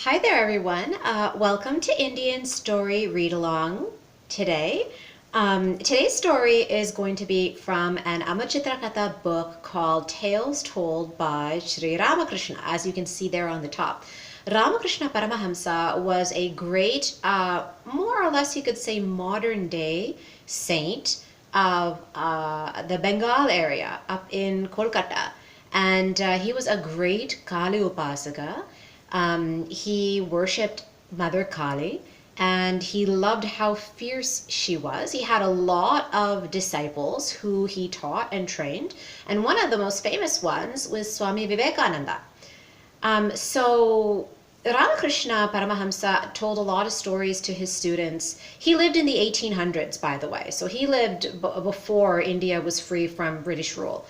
Hi there, everyone. Welcome to Indian Story Read Along today. Today's story is going to be from an Amar Chitra Katha book called Tales Told by Sri Ramakrishna, as you can see there on the top. Ramakrishna Paramahamsa was a great, more or less you could say modern day saint of the Bengal area up in Kolkata. And he was a great Kali Upasaka. He worshipped Mother Kali and he loved how fierce she was. He had a lot of disciples who he taught and trained, and one of the most famous ones was Swami Vivekananda. So Ramakrishna Paramahamsa told a lot of stories to his students. He lived in the 1800s, by the way, so he lived before India was free from British rule.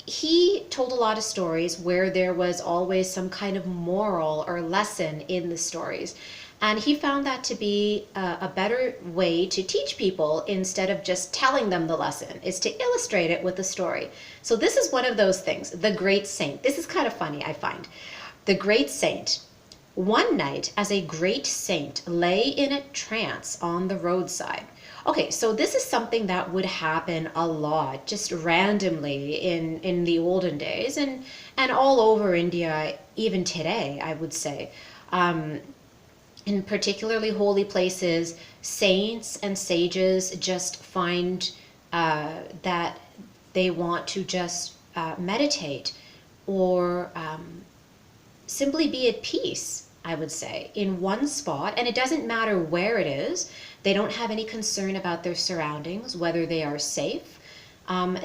He told a lot of stories where there was always some kind of moral or lesson in the stories. And he found that to be a better way to teach people instead of just telling them the lesson, is to illustrate it with a story. So this is one of those things, the great saint. This is kind of funny, I find. The great saint. One night, as a great saint lay in a trance on the roadside. Okay, so this is something that would happen a lot, just randomly in the olden days and all over India, even today, I would say. In particularly holy places, saints and sages just find that they want to just meditate or simply be at peace, I would say, in one spot, and it doesn't matter where it is. They don't have any concern about their surroundings, whether they are safe.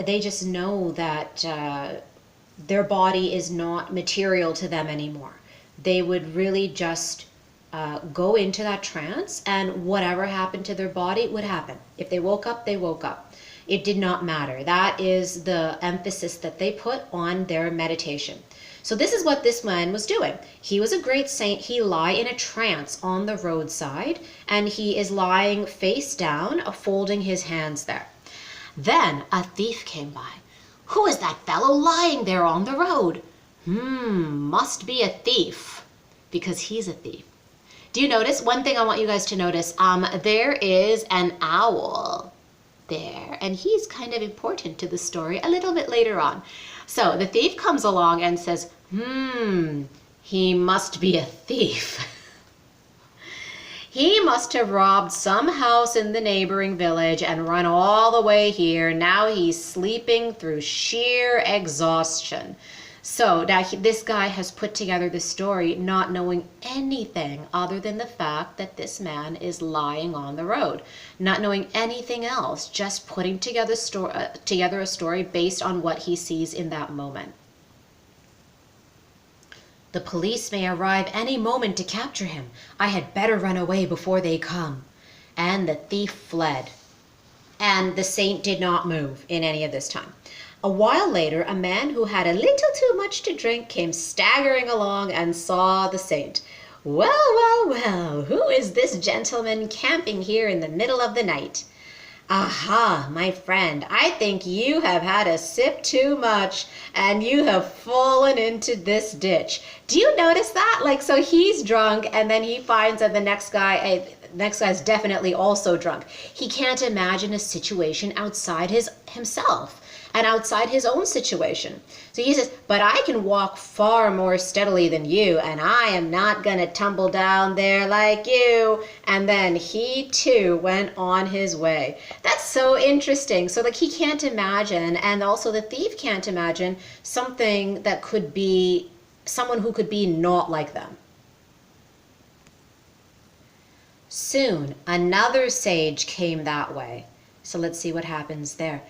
They just know that their body is not material to them anymore. They would really just go into that trance, and whatever happened to their body would happen. If they woke up, they woke up. It did not matter. That is the emphasis that they put on their meditation. So this is what this man was doing. He was a great saint. He lie in a trance on the roadside, and he is lying face down, folding his hands there. Then a thief came by. Who is that fellow lying there on the road? Must be a thief, because he's a thief. Do you notice? One thing I want you guys to notice, there is an owl there, and he's kind of important to the story a little bit later on. So the thief comes along and says, he must be a thief. He must have robbed some house in the neighboring village and run all the way here. Now he's sleeping through sheer exhaustion. So now this guy has put together the story not knowing anything other than the fact that this man is lying on the road, not knowing anything else, just putting together a story based on what he sees in that moment. The police may arrive any moment to capture him. I had better run away before they come. And the thief fled. And the saint did not move in any of this time. A while later, a man who had a little too much to drink came staggering along and saw the saint. Well, well, well, who is this gentleman camping here in the middle of the night? Aha, my friend, I think you have had a sip too much and you have fallen into this ditch. Do you notice that? Like, so he's drunk and then he finds that the next guy's definitely also drunk. He can't imagine a situation outside himself and outside his own situation. So he says, but I can walk far more steadily than you, and I am not gonna tumble down there like you. And then he too went on his way. That's so interesting. So like he can't imagine, and also the thief can't imagine something that could be someone who could be not like them. Soon another sage came that way. So let's see what happens there.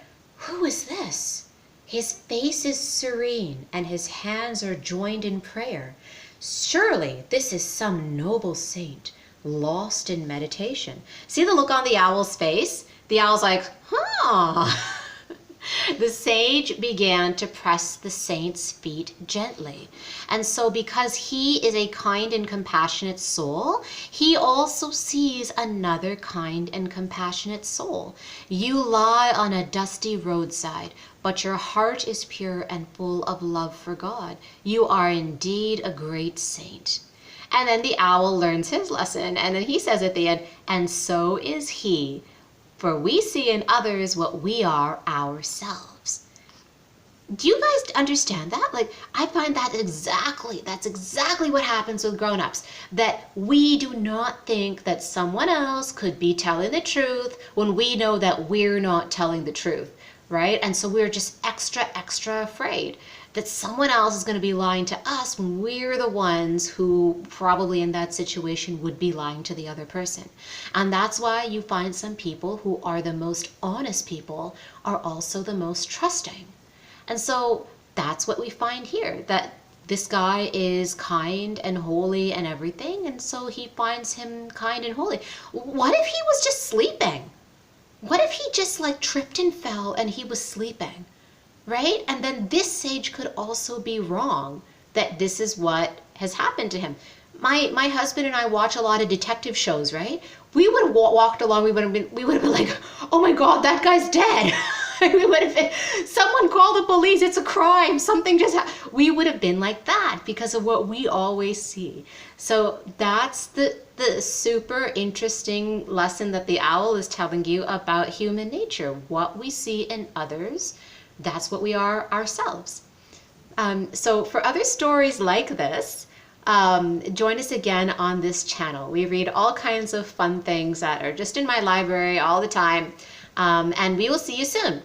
Who is this? His face is serene and his hands are joined in prayer. Surely this is some noble saint lost in meditation. See the look on the owl's face? The owl's like, huh. The sage began to press the saint's feet gently. And so because he is a kind and compassionate soul, he also sees another kind and compassionate soul. You lie on a dusty roadside, but your heart is pure and full of love for God. You are indeed a great saint. And then the owl learns his lesson, and then he says at the end, and so is he, for we see in others what we are ourselves. Do you guys understand that? Like, I find that's exactly what happens with grown-ups. That we do not think that someone else could be telling the truth when we know that we're not telling the truth, right? And so we're just extra afraid that someone else is going to be lying to us when we're the ones who probably in that situation would be lying to the other person. And that's why you find some people who are the most honest people are also the most trusting. And so that's what we find here, that this guy is kind and holy and everything, and so he finds him kind and holy. What if he was just sleeping? What if he just like tripped and fell and he was sleeping? Right? And then this sage could also be wrong, that this is what has happened to him. My husband and I watch a lot of detective shows, right? We would have walked along, we would have been like, oh my God, that guy's dead. We would have been, someone call the police, it's a crime, something just happened. We would have been like that because of what we always see. So that's the super interesting lesson that the owl is telling you about human nature. What we see in others, that's what we are ourselves. So for other stories like this, join us again on this channel. We read all kinds of fun things that are just in my library all the time. And we will see you soon.